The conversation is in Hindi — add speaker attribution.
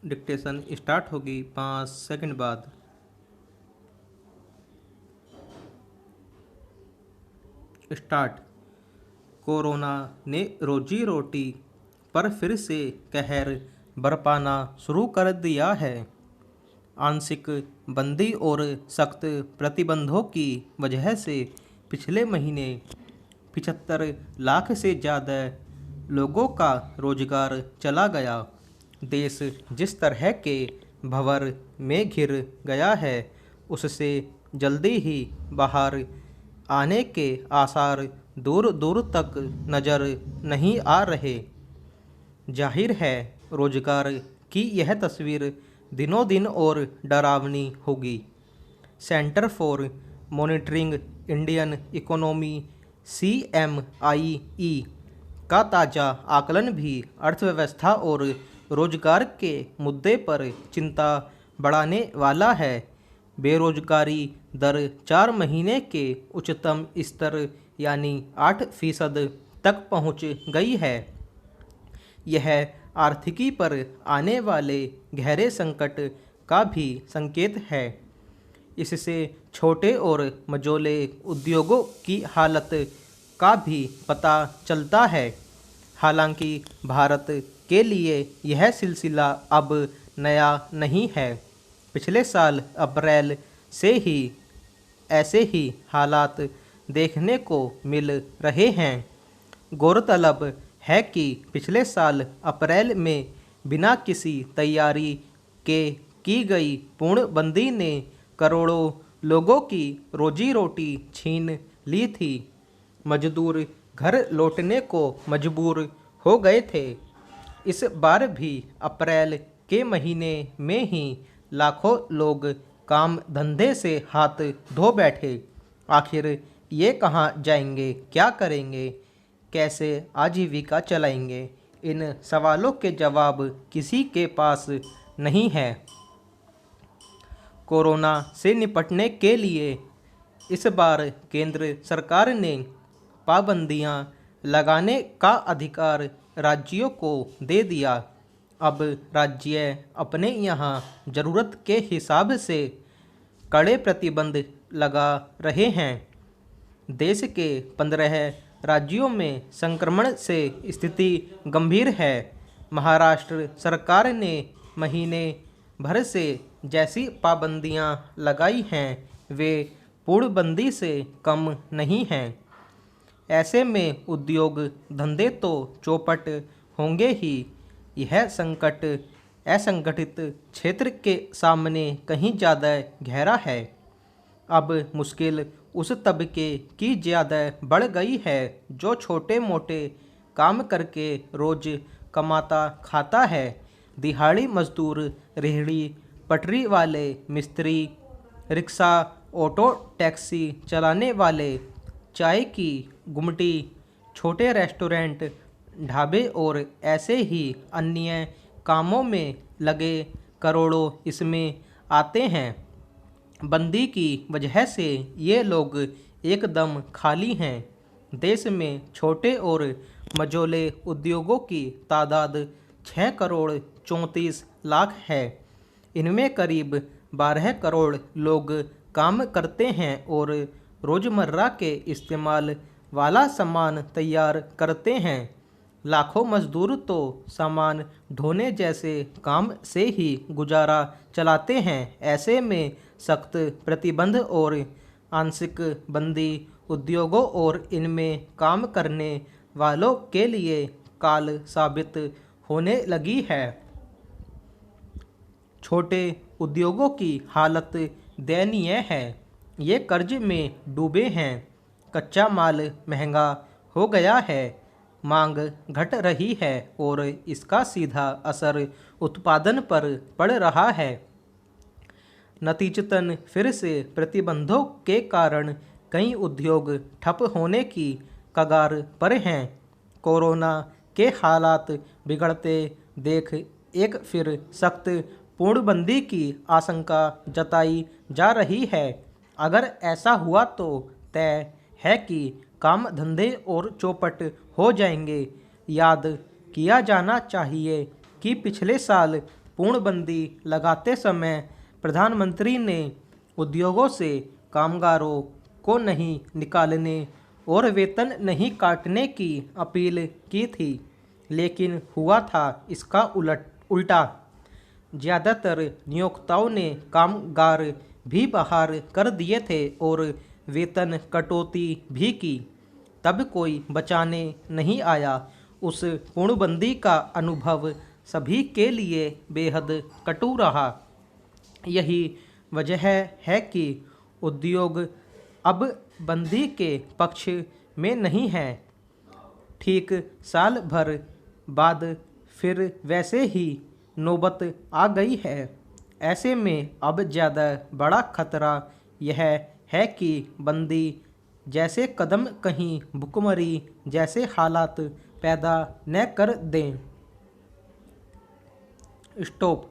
Speaker 1: डिक्टेशन स्टार्ट होगी 5 सेकंड बाद। स्टार्ट। कोरोना ने रोजी रोटी पर फिर से कहर बरपाना शुरू कर दिया है। आंशिक बंदी और सख्त प्रतिबंधों की वजह से पिछले महीने 75 लाख से ज़्यादा लोगों का रोजगार चला गया। देश जिस तरह के भंवर में घिर गया है, उससे जल्दी ही बाहर आने के आसार दूर दूर तक नज़र नहीं आ रहे। जाहिर है, रोजगार की यह तस्वीर दिनों दिन और डरावनी होगी। Centre for monitoring Indian economy CMIE का ताज़ा आकलन भी अर्थव्यवस्था और रोजगार के मुद्दे पर चिंता बढ़ाने वाला है। बेरोजगारी दर 4 महीने के उच्चतम स्तर यानी 8% तक पहुंच गई है। यह आर्थिकी पर आने वाले गहरे संकट का भी संकेत है। इससे छोटे और मझोले उद्योगों की हालत का भी पता चलता है। हालांकि भारत के लिए यह सिलसिला अब नया नहीं है। पिछले साल अप्रैल से ही ऐसे ही हालात देखने को मिल रहे हैं। गौरतलब है कि पिछले साल अप्रैल में बिना किसी तैयारी के की गई पूर्णबंदी ने करोड़ों लोगों की रोजी रोटी छीन ली थी। मजदूर घर लौटने को मजबूर हो गए थे। इस बार भी अप्रैल के महीने में ही लाखों लोग काम धंधे से हाथ धो बैठे। आखिर ये कहाँ जाएंगे, क्या करेंगे, कैसे आजीविका चलाएंगे? इन सवालों के जवाब किसी के पास नहीं है। कोरोना से निपटने के लिए इस बार केंद्र सरकार ने पाबंदियां लगाने का अधिकार राज्यों को दे दिया। अब राज्य अपने यहाँ ज़रूरत के हिसाब से कड़े प्रतिबंध लगा रहे हैं। देश के 15 राज्यों में संक्रमण से स्थिति गंभीर है। महाराष्ट्र सरकार ने महीने भर से जैसी पाबंदियां लगाई हैं, वे पूर्णबंदी से कम नहीं हैं। ऐसे में उद्योग धंधे तो चौपट होंगे ही। यह संकट असंगठित क्षेत्र के सामने कहीं ज़्यादा गहरा है। अब मुश्किल उस तबके की ज़्यादा बढ़ गई है जो छोटे मोटे काम करके रोज कमाता खाता है। दिहाड़ी मजदूर, रेहड़ी पटरी वाले, मिस्त्री, रिक्शा, ऑटो टैक्सी चलाने वाले, चाय की गुमटी, छोटे रेस्टोरेंट, ढाबे और ऐसे ही अन्य कामों में लगे करोड़ों इसमें आते हैं। बंदी की वजह से ये लोग एकदम खाली हैं। देश में छोटे और मझोले उद्योगों की तादाद 6 करोड़ 34 लाख है। इनमें करीब 12 करोड़ लोग काम करते हैं और रोज़मर्रा के इस्तेमाल वाला सामान तैयार करते हैं। लाखों मजदूर तो सामान ढोने जैसे काम से ही गुजारा चलाते हैं। ऐसे में सख्त प्रतिबंध और आंशिक बंदी उद्योगों और इनमें काम करने वालों के लिए काल साबित होने लगी है। छोटे उद्योगों की हालत दयनीय है। ये कर्ज में डूबे हैं। कच्चा माल महंगा हो गया है, मांग घट रही है और इसका सीधा असर उत्पादन पर पड़ रहा है। नतीजतन फिर से प्रतिबंधों के कारण कई उद्योग ठप होने की कगार पर हैं। कोरोना के हालात बिगड़ते देख एक फिर सख्त पूर्णबंदी की आशंका जताई जा रही है। अगर ऐसा हुआ तो तय है कि काम धंधे और चौपट हो जाएंगे। याद किया जाना चाहिए कि पिछले साल पूर्णबंदी लगाते समय प्रधानमंत्री ने उद्योगों से कामगारों को नहीं निकालने और वेतन नहीं काटने की अपील की थी, लेकिन हुआ था इसका उल्टा। ज़्यादातर नियोक्ताओं ने कामगार भी बाहर कर दिए थे और वेतन कटौती भी की, तब कोई बचाने नहीं आया। उस पूर्णबंदी का अनुभव सभी के लिए बेहद कटु रहा। यही वजह है कि उद्योग अब बंदी के पक्ष में नहीं है। ठीक साल भर बाद फिर वैसे ही नौबत आ गई है। ऐसे में अब ज़्यादा बड़ा खतरा यह है कि बंदी जैसे कदम कहीं भुखमरी जैसे हालात पैदा न कर दें। स्टॉप।